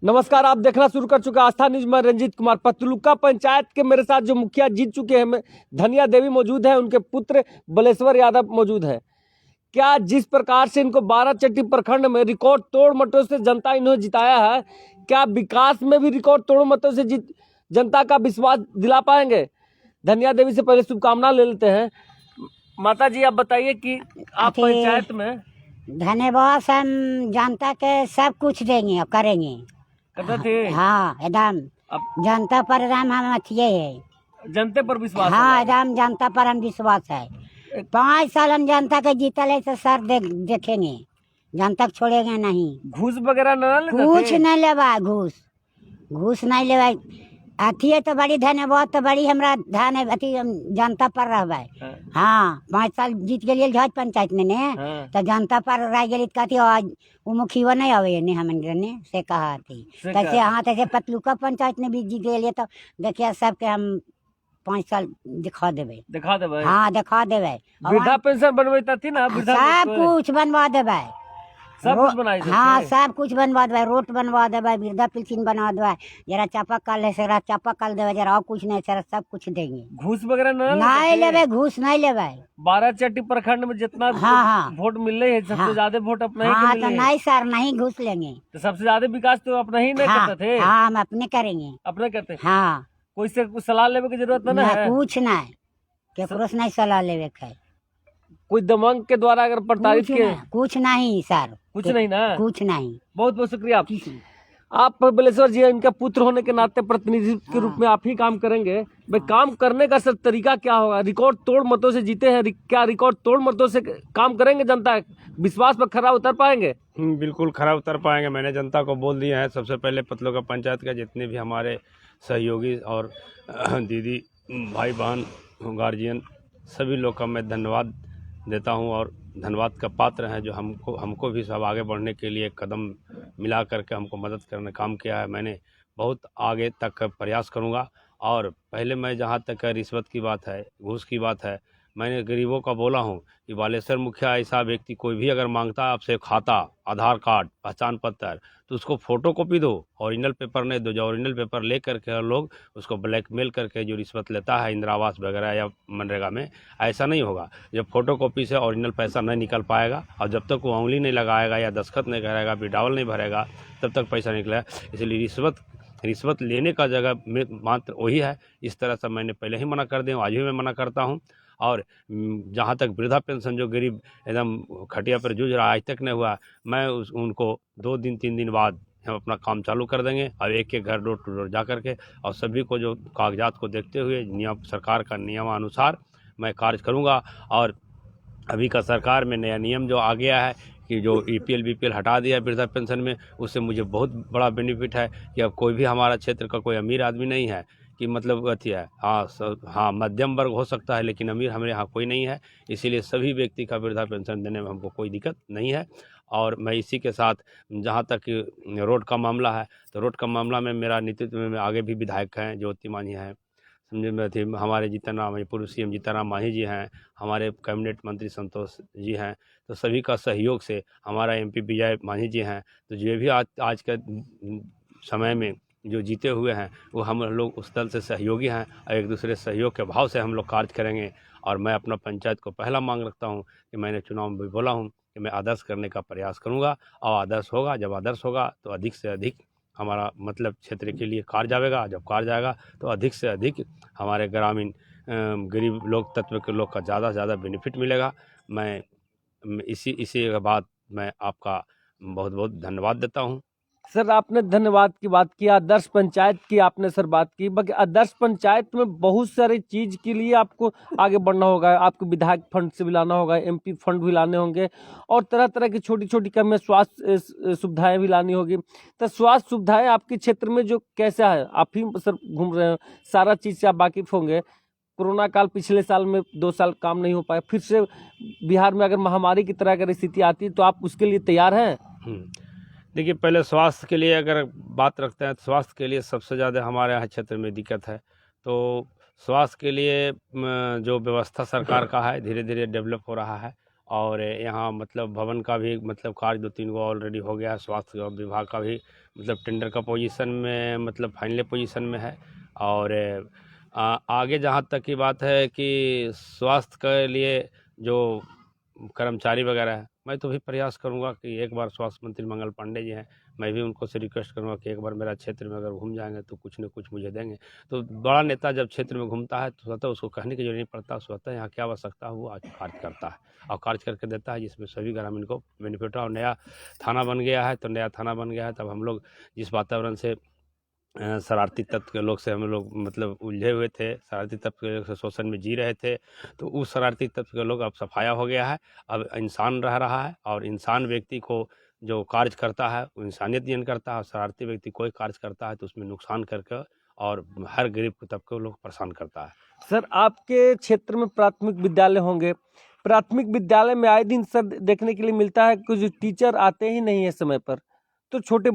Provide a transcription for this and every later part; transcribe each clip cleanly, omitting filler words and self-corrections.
नमस्कार, आप देखना शुरू कर चुके हैं आस्था न्यूज। मैं रंजीत कुमार। पतलुका पंचायत के मेरे साथ जो मुखिया जीत चुके हैं, धनिया देवी मौजूद है, उनके पुत्र बलेश्वर यादव मौजूद है। क्या जिस प्रकार से इनको बाराचट्टी प्रखंड में रिकॉर्ड तोड़ मतों से जनता इन्हें जिताया है, क्या विकास में भी रिकॉर्ड तोड़ मतों से जनता का विश्वास दिला पाएंगे? धनिया देवी से पहले शुभकामना ले लेते हैं। माता जी, आप बताइए कि आप पंचायत में धन्यवाद। हम जनता के सब कुछ देंगे और करेंगे। करते थे। हाँ, एकदम अब जनता पर एकदम हम अथिये है। जनता पर विश्वास हाँ, है। एकदम जनता पर हम विश्वास है। 5 साल हम जनता के जीतल है तो सर देखेंगे, जनता को छोड़ेंगे नहीं। घूस वगैरह ना लेते कुछ थे? नहीं लेवा, घूस नहीं लेवा। अथी है तो बड़ी धन्यवाद, तो बड़ी हमरा धन है अथी जनता पर रहबे। हाँ, 5 साल जीत गेलिए झज पंचायत में ने, हाँ। तो जनता पर रह गेली कहती आज वो मुखिया नहीं आवे ने हमन ने से कहा थी। तैसे हाँ, तैसे पतलुका पंचायत में भी जीत गेलिए तो देखिए सबके हम 5 साल दिखा देवे। हाँ, दिखा देवे। वृद्धा पेंशन बनवाई थी ना? सब कुछ बनवा देवे। सब कुछ बनाई थी। हाँ, सब कुछ बनवा देवे। रोड बनवा देवे, वृद्धा पेंशन बनवा देवे, जरा चापाकल है सरा चापाकल देवे, जरा और कुछ नहीं सरा सब कुछ देंगे। घूस वगैरह नहीं लेवे, घूस नहीं लेवे। बाराचट्टी प्रखंड में जितना हाँ। वोट मिल रही है, सबसे ज्यादा वोट अपना ही हाँ, के तो मिल रही है। नहीं सर, नहीं घूस लेंगे। तो सबसे ज्यादा विकास तो अपना ही नहीं हाँ, करते थे। हाँ, हम अपने करेंगे। अपने करते। हाँ, कोई से कुछ सलाह लेवे की जरूरत ना है? कुछ नहीं, केकरो से नहीं सलाह लेवे के। कोई दबंग के द्वारा अगर प्रताड़ित के कुछ नहीं सर, कुछ नहीं ना। कुछ नहीं। बहुत बहुत शुक्रिया। आप बलेश्वर जी, इनका पुत्र होने के नाते प्रतिनिधित्व के रूप में आप ही काम करेंगे। भाई, काम करने का सर तरीका क्या होगा? रिकॉर्ड तोड़ मतों से जीते हैं, क्या रिकॉर्ड तोड़ मतों से काम करेंगे? जनता विश्वास पर खरा उतर पाएंगे? बिल्कुल खरा उतर पाएंगे। मैंने जनता को बोल दिया है। सबसे पहले पतलुका पंचायत का जितने भी हमारे सहयोगी और दीदी भाई बहन गार्जियन सभी लोग का मैं धन्यवाद देता हूं और धन्यवाद का पात्र हैं जो हमको भी सब आगे बढ़ने के लिए कदम मिला करके हमको मदद करने काम किया है। मैंने बहुत आगे तक प्रयास करूंगा। और पहले मैं जहां तक रिश्वत की बात है, घूस की बात है, मैंने गरीबों का बोला हूं कि बालेश्वर मुखिया ऐसा व्यक्ति कोई भी अगर मांगता है आपसे खाता, आधार कार्ड, पहचान पत्र, तो उसको फोटोकॉपी दो, ओरिजिनल पेपर नहीं दो। जो ओरिजिनल पेपर ले करके हर लोग उसको ब्लैकमेल करके जो रिश्वत लेता है इंदिरा आवास वगैरह या मनरेगा में, ऐसा नहीं होगा। जब फोटोकॉपी से ओरिजिनल पैसा नहीं निकल पाएगा और जब तक वो उंगली नहीं लगाएगा या दस्तखत नहीं करेगा, विड्रावल नहीं भरेगा, तब तक पैसा निकलेगा। इसलिए रिश्वत लेने का जगह में मात्र वही है। इस तरह से मैंने पहले ही मना कर दिया, आज भी मैं मना करता हूँ। और जहाँ तक वृद्धा पेंशन जो गरीब एकदम खटिया पर जूझ रहा आज तक नहीं हुआ, मैं उनको 2 दिन 3 दिन बाद हम अपना काम चालू कर देंगे। और एक एक घर डोर टू डोर जा करके और सभी को जो कागजात को देखते हुए नियम सरकार का नियमानुसार मैं कार्य करूँगा। और अभी का सरकार में नया नियम जो आ गया है कि जो EPL BPL हटा दिया वृद्धा पेंशन में, उससे मुझे बहुत बड़ा बेनिफिट है कि अब कोई भी हमारा क्षेत्र का कोई अमीर आदमी नहीं है कि मतलब अथी है। हाँ, मध्यम वर्ग हो सकता है लेकिन अमीर हमारे यहाँ कोई नहीं है। इसीलिए सभी व्यक्ति का वृद्धा पेंशन देने में हमको कोई दिक्कत नहीं है। और मैं इसी के साथ जहाँ तक रोड का मामला है, तो रोड का मामला में मेरा नेतृत्व में आगे भी विधायक हैं, ज्योति मांझी हैं, समझे में थी, हमारे जीतनराम पूर्व CM जीतनराम मांझी जी हैं, हमारे कैबिनेट मंत्री संतोष जी हैं। तो सभी का सहयोग से हमारा MP विजय मांझी जी हैं। तो जो भी आज के समय में जो जीते हुए हैं वो हम लोग उस दल से सहयोगी हैं और एक दूसरे सहयोग के भाव से हम लोग कार्य करेंगे। और मैं अपना पंचायत को पहला मांग रखता हूं कि मैंने चुनाव में भी बोला हूं कि मैं आदर्श करने का प्रयास करूंगा। और आदर्श होगा, जब आदर्श होगा तो अधिक से अधिक हमारा मतलब क्षेत्र के लिए कार्य जाएगा। जब कार्य जाएगा तो अधिक से अधिक हमारे ग्रामीण गरीब लोग तत्व के लोग का ज़्यादा से ज़्यादा बेनिफिट मिलेगा। मैं इसी के बाद मैं आपका बहुत बहुत धन्यवाद देता हूँ। सर, आपने धन्यवाद की बात की, आदर्श पंचायत की आपने सर बात की। बाकी आदर्श पंचायत में बहुत सारी चीज के लिए आपको आगे बढ़ना होगा। आपको विधायक फंड से भी लाना होगा, MP फंड भी लाने होंगे और तरह तरह की छोटी छोटी कमियां, स्वास्थ्य सुविधाएं भी लानी होगी। तो स्वास्थ्य सुविधाएं आपके क्षेत्र में जो कैसा है, आप ही सर घूम रहे हो, सारा चीज से आप वाकिफ होंगे। कोरोना काल पिछले साल में 2 साल काम नहीं हो पाया, फिर से बिहार में अगर महामारी की तरह अगर स्थिति आती है तो आप उसके लिए तैयार हैं? देखिए, पहले स्वास्थ्य के लिए अगर बात रखते हैं तो स्वास्थ्य के लिए सबसे ज़्यादा हमारे यहाँ क्षेत्र में दिक्कत है। तो स्वास्थ्य के लिए जो व्यवस्था सरकार का है धीरे धीरे डेवलप हो रहा है और यहाँ मतलब भवन का भी मतलब कार्य 2-3 गो ऑलरेडी हो गया है। स्वास्थ्य विभाग का भी मतलब टेंडर का पोजीशन में मतलब फाइनल पोजीशन में है। और आगे जहाँ तक की बात है कि स्वास्थ्य के लिए जो कर्मचारी वगैरह है, मैं तो भी प्रयास करूंगा कि एक बार स्वास्थ्य मंत्री मंगल पांडे जी हैं, मैं भी उनको से रिक्वेस्ट करूंगा कि एक बार मेरा क्षेत्र में अगर घूम जाएंगे तो कुछ न कुछ मुझे देंगे। तो बड़ा नेता जब क्षेत्र में घूमता है तो स्वतः उसको कहने की जरूरत नहीं पड़ता, स्वतः यहाँ क्या आवश्यकता है वो आज कार्य करता है और कार्य करके देता है, जिसमें सभी ग्रामीण को बेनिफिट है। और नया थाना बन गया है, तो नया थाना बन गया है तब हम लोग जिस वातावरण से शरारती तत्व के लोग से हम लोग मतलब उलझे हुए थे, शरारती तत्व के लोग से शोषण में जी रहे थे, तो उस शरारती तत्व के लोग अब सफाया हो गया है। अब इंसान रह रहा है और इंसान व्यक्ति को जो कार्य करता है वो इंसानियत ज्ञान करता है, और शरारती व्यक्ति कोई कार्य करता है तो उसमें नुकसान करके और हर गरीब तबके को लोग परेशान करता है। सर आपके क्षेत्र में प्राथमिक विद्यालय होंगे, प्राथमिक विद्यालय में आए दिन सर देखने के लिए मिलता है कि जो टीचर आते ही नहीं है समय पर, तो छोटे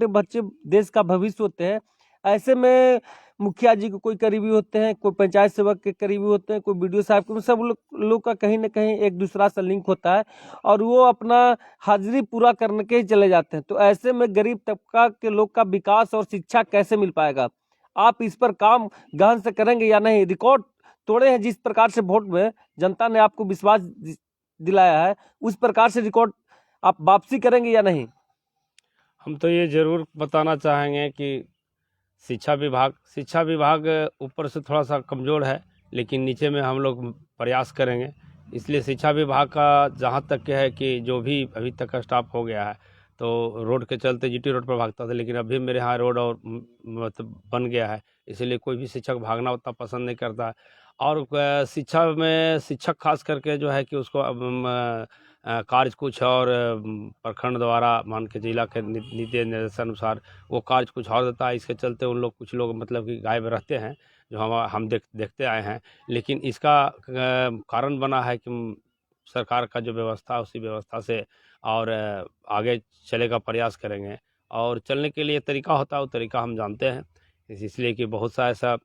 बच्चे देश का भविष्य होते हैं। ऐसे में मुखिया जी को कोई करीबी होते हैं, कोई पंचायत सेवक के करीबी होते हैं, कोई बीडीओ साहब के, सब लोग का कहीं ना कहीं एक दूसरा से लिंक होता है और वो अपना हाजिरी पूरा करने के ही चले जाते हैं। तो ऐसे में गरीब तबका के लोग का विकास और शिक्षा कैसे मिल पाएगा? आप इस पर काम गहन से करेंगे या नहीं? रिकॉर्ड तोड़े हैं जिस प्रकार से वोट में जनता ने आपको विश्वास दिलाया है, उस प्रकार से रिकॉर्ड आप वापसी करेंगे या नहीं? हम तो ये ज़रूर बताना चाहेंगे कि शिक्षा विभाग ऊपर से थोड़ा सा कमज़ोर है, लेकिन नीचे में हम लोग प्रयास करेंगे। इसलिए शिक्षा विभाग का जहाँ तक के है कि जो भी अभी तक का स्टाफ हो गया है, तो रोड के चलते जीटी रोड पर भागता था, लेकिन अभी मेरे यहाँ रोड और मतलब बन गया है, इसलिए कोई भी शिक्षक भागना उतना पसंद नहीं करता है। और शिक्षा में शिक्षक खास करके जो है कि उसको अब कार्य कुछ और प्रखंड द्वारा मान के जिला के नीति निर्देशानुसार वो कार्य कुछ और देता है। इसके चलते उन लोग कुछ लोग मतलब कि गायब रहते हैं, जो हम देखते आए हैं। लेकिन इसका कारण बना है कि सरकार का जो व्यवस्था है उसी व्यवस्था से और आगे चले का प्रयास करेंगे। और चलने के लिए तरीका होता है, वो तरीका हम जानते हैं। इसलिए कि बहुत सा ऐसा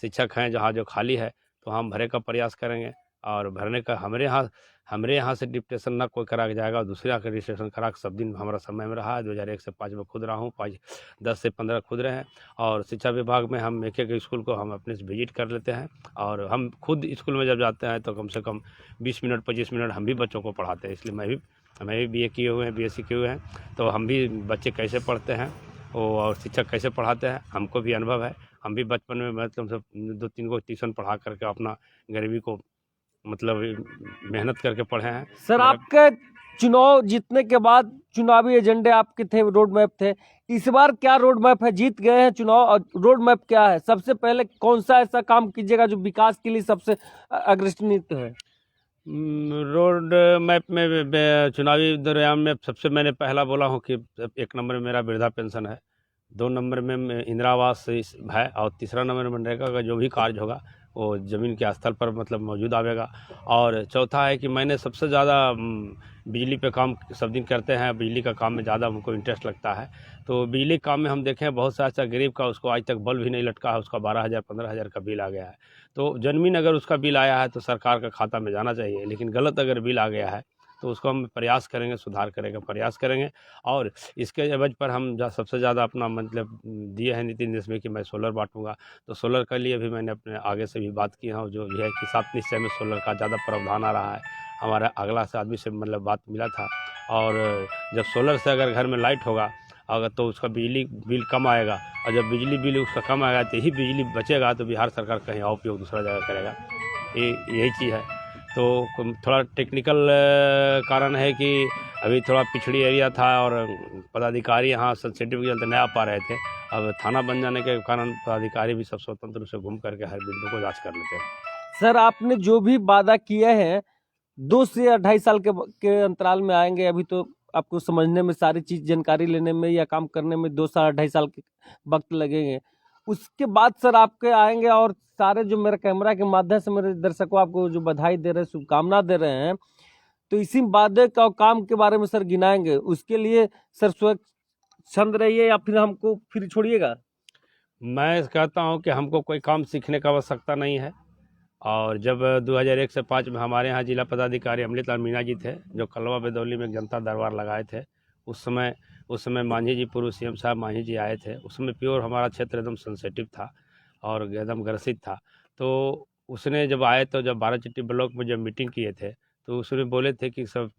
शिक्षक हैं जहाँ जो खाली है, तो हम भरे का प्रयास करेंगे। और भरने का हमारे यहाँ से डिप्टेशन ना कोई करा के जाएगा, दूसरे आकर रजिस्ट्रेशन करा के सब दिन हमारा समय में रहा है। 2001 से 5 में खुद रहा हूँ, 10 से 15 खुद रहे हैं। और शिक्षा विभाग में हम एक स्कूल को हम अपने से विजिट कर लेते हैं, और हम खुद स्कूल में जब जाते हैं तो कम से कम 20 मिनट 25 मिनट हम भी बच्चों को पढ़ाते हैं। इसलिए मैं भी BA किए हुए हैं, BSc किए हुए हैं, तो हम भी बच्चे कैसे पढ़ते हैं और शिक्षक कैसे पढ़ाते हैं हमको भी अनुभव है। हम भी बचपन में मतलब 2-3 को ट्यूशन पढ़ा करके अपना गरीबी को मतलब मेहनत करके पढ़े हैं। सर आपके चुनाव जीतने के बाद चुनावी एजेंडे आपके थे, रोड मैप थे, इस बार क्या रोड मैप है? जीत गए हैं चुनाव और रोड मैप क्या है? सबसे पहले कौन सा ऐसा काम कीजिएगा जो विकास के लिए सबसे अग्रसर है? रोड मैप में चुनावी दौरान में सबसे मैंने पहला बोला हूँ कि 1 नंबर में मेरा वृद्धा पेंशन है, 2 नंबर में इंदिरा आवास है, और तीसरा नंबर में मनरेगा का जो भी कार्य होगा वो ज़मीन के स्थल पर मतलब मौजूद आवेगा। और चौथा है कि मैंने सबसे ज़्यादा बिजली पे काम सब दिन करते हैं, बिजली का काम में ज़्यादा हमको इंटरेस्ट लगता है। तो बिजली काम में हम देखें बहुत सा ऐसा गरीब का उसको आज तक बल्ब भी नहीं लटका है, उसका 12,000 15,000 का बिल आ गया है। तो जनमीन अगर उसका बिल आया है तो सरकार का खाता में जाना चाहिए, लेकिन गलत अगर बिल आ गया है तो उसको हम प्रयास करेंगे, सुधार करेंगे, प्रयास करेंगे। और इसके एवज पर हम सबसे ज़्यादा अपना मतलब दिए हैं नीति निर्देश में कि मैं सोलर बांटूंगा। तो सोलर के लिए भी मैंने अपने आगे से भी बात की है, जो भी है कि 7 निश्चय में सोलर का ज़्यादा प्रावधान आ रहा है। हमारा अगला से आदमी से मतलब बात मिला था, और जब सोलर से अगर घर में लाइट होगा अगर तो उसका बिजली बिल कम आएगा, और जब बिजली बिल उसका कम आएगा तो यही बिजली बचेगा, तो बिहार सरकार कहीं और उपयोग दूसरा जगह करेगा। यही चीज़ है। तो थोड़ा टेक्निकल कारण है कि अभी थोड़ा पिछड़ी एरिया था और पदाधिकारी यहाँ सेंसिटिव के चलते नहीं आ पा रहे थे। अब थाना बन जाने के कारण पदाधिकारी भी सब स्वतंत्र रूप से घूम करके हर बिंदु को जांच कर लेते हैं। सर आपने जो भी वादा किए हैं 2 से 2.5 साल के अंतराल में आएंगे, अभी तो आपको समझने में, सारी चीज जानकारी लेने में या काम करने में 2 से 2.5 साल के वक्त लगेंगे। उसके बाद सर आपके आएंगे और सारे जो मेरे कैमरा के माध्यम से मेरे दर्शकों आपको जो बधाई दे रहे हैं, शुभकामना दे रहे हैं, तो इसी वादे का काम के बारे में सर गिनाएंगे। उसके लिए सर स्वच्छंद रहिए या फिर हमको फिर छोड़िएगा? मैं कहता हूँ कि हमको कोई काम सीखने का आवश्यकता नहीं है। और जब 2001 से 5 में हमारे यहाँ जिला पदाधिकारी अमृतलाल मीणा जी थे, जो कलवा बेदौली में एक जनता दरबार लगाए थे, उस समय मांझी जी, पूर्व सीएम साहब मांझी जी आए थे। उस समय प्योर हमारा क्षेत्र एकदम सेंसिटिव था और एकदम ग्रसित था। तो उसने जब आए तो जब 12 ब्लॉक में जब मीटिंग किए थे तो उसने बोले थे कि सब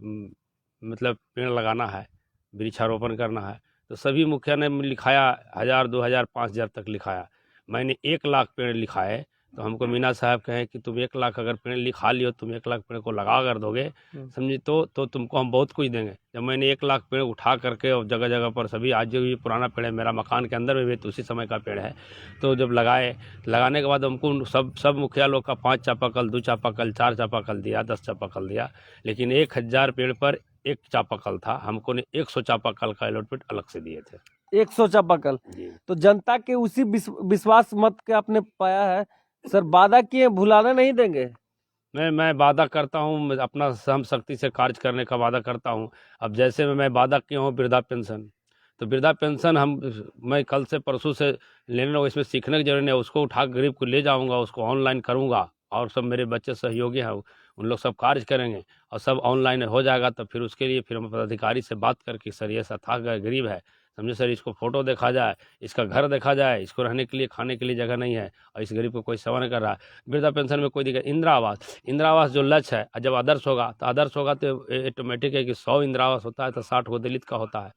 मतलब पेड़ लगाना है, वृक्षारोपण करना है। तो सभी मुखिया ने लिखाया 1000, 2000, 5000 तक लिखाया। मैंने 1 लाख पेड़ लिखाए। तो हमको मीना साहब कहे कि तुम 1 लाख अगर पेड़ लिखा लियो, तुम 1 लाख पेड़ को लगा कर दोगे, समझी, तो तुमको हम बहुत कुछ देंगे। जब मैंने 1 लाख पेड़ उठा करके और जगह जगह पर सभी, आज जो ये पुराना पेड़ है मेरा मकान के अंदर में भी तो उसी समय का पेड़ है, तो जब लगाने के बाद हमको सब मुखिया लोग का 5 चापाकल, 2 चापाकल, 4 चापाकल दिया, 10 चापाकल दिया, लेकिन 1000 पेड़ पर 1 चापाकल था। हमको ने 100 चापाकल का अलॉटमेंट अलग से दिए थे। 100 चापाकल। तो जनता के उसी विश्वास मत के आपने पाया है सर। वादा किए, भुलाने नहीं देंगे। मैं वादा करता हूँ, अपना सहम शक्ति से कार्य करने का वादा करता हूँ। अब जैसे मैं वादा किया हूँ वृद्धा पेंशन, तो वृद्धा पेंशन मैं कल से परसों से लेने लगा, इसमें सीखने की जरूरत नहीं है। उसको उठा गरीब को ले जाऊँगा, उसको ऑनलाइन करूँगा और सब मेरे बच्चे सहयोगी हैं, उन लोग सब कार्य करेंगे और सब ऑनलाइन हो जाएगा। तो फिर उसके लिए फिर हम पदाधिकारी से बात करके, सर ये ऐसा था, गरीब है, समझे सर, इसको फ़ोटो देखा जाए, इसका घर देखा जाए, इसको रहने के लिए खाने के लिए जगह नहीं है और इस गरीब को कोई सेवा नहीं कर रहा है। वृद्धा पेंशन में कोई दिक्कत। इंदिरा आवास जो लक्ष्य है, जब आदर्श होगा तो ऑटोमेटिक है कि 100 इंदिरा आवास होता है तो 60 को दलित का होता है,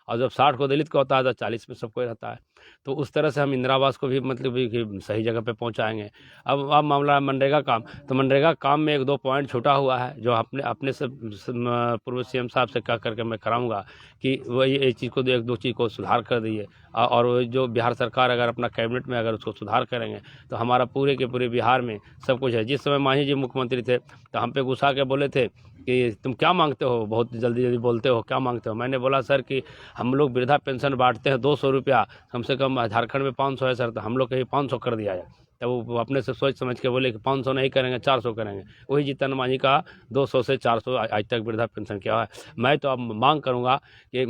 और जब 60 को दलित का होता है तो 40 में सबको रहता है। तो उस तरह से हम इंदिरा आवास को भी मतलब कि सही जगह पे पहुंचाएंगे। अब मामला है मनरेगा काम, तो मनरेगा काम में 1-2 पॉइंट छूटा हुआ है, जो अपने से पूर्व सीएम साहब से कह करके मैं कराऊंगा कि वही एक चीज़ को 1-2 चीज़ को सुधार कर दिए। और जो बिहार सरकार अगर अपना कैबिनेट में अगर उसको सुधार करेंगे तो हमारा पूरे के पूरे बिहार में सब कुछ है। जिस समय मांझी जी मुख्यमंत्री थे तो हम पे गुस्सा के बोले थे कि तुम क्या मांगते हो, बहुत जल्दी बोलते हो, क्या मांगते हो। मैंने बोला सर कि हम लोग वृद्धा पेंशन बांटते हैं 200 रुपया, कम से कम झारखंड में 500 है सर, तो हम लोग कहीं 500 कर दिया जाए। तब वो अपने से सोच समझ के बोले कि 500 नहीं करेंगे, 400 करेंगे। वही जीतन मांझी का 200 से 400 आज तक वृद्धा पेंशन किया है। मैं तो अब मांग करूँगा कि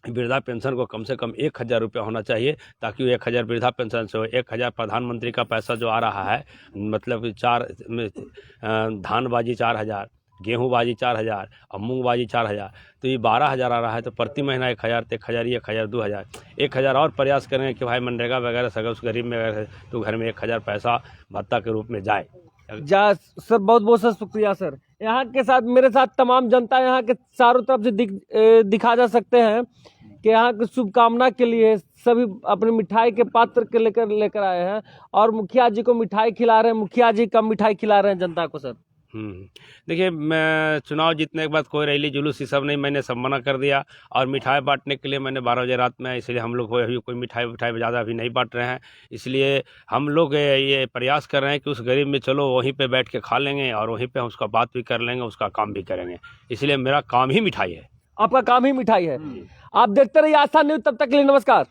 वृद्धा पेंशन को कम से कम 1000 रुपया होना चाहिए, ताकि वो 1000 वृद्धा पेंशन से हो। 1000 प्रधानमंत्री का पैसा जो आ रहा है, मतलब धान बाजी 4000, गेहूँ बाजी 4000 और मूंग बाजी 4000, तो ये 12000 आ रहा है। तो प्रति महीना 1000, तो 1000, 1000, 2000, 1000 और प्रयास करेंगे कि भाई मनरेगा वगैरह से अगर उस गरीब में अगर तो घर में 1000 पैसा भत्ता के रूप में जाए। सर बहुत बहुत सर शुक्रिया सर। यहाँ के साथ मेरे साथ तमाम जनता यहाँ के चारों तरफ से दिखा जा सकते हैं कि यहाँ की शुभकामना के लिए सभी अपने मिठाई के पात्र के लेकर आए हैं और मुखिया जी को मिठाई खिला रहे हैं। मुखिया जी कम मिठाई खिला रहे हैं जनता को सर। देखिए, मैं चुनाव जीतने के बाद कोई रैली जुलूस ये सब नहीं, मैंने सब मना कर दिया। और मिठाई बांटने के लिए मैंने 12 बजे रात में, इसलिए हम लोग अभी कोई मिठाई ज़्यादा अभी नहीं बांट रहे हैं। इसलिए हम लोग ये प्रयास कर रहे हैं कि उस गरीब में चलो वहीं पे बैठ के खा लेंगे और वहीं पे हम उसका बात भी कर लेंगे, उसका काम भी करेंगे। इसलिए मेरा काम ही मिठाई है। आपका काम ही मिठाई है। आप देखते रहिए आस्था न्यूज़, तब तक के लिए नमस्कार।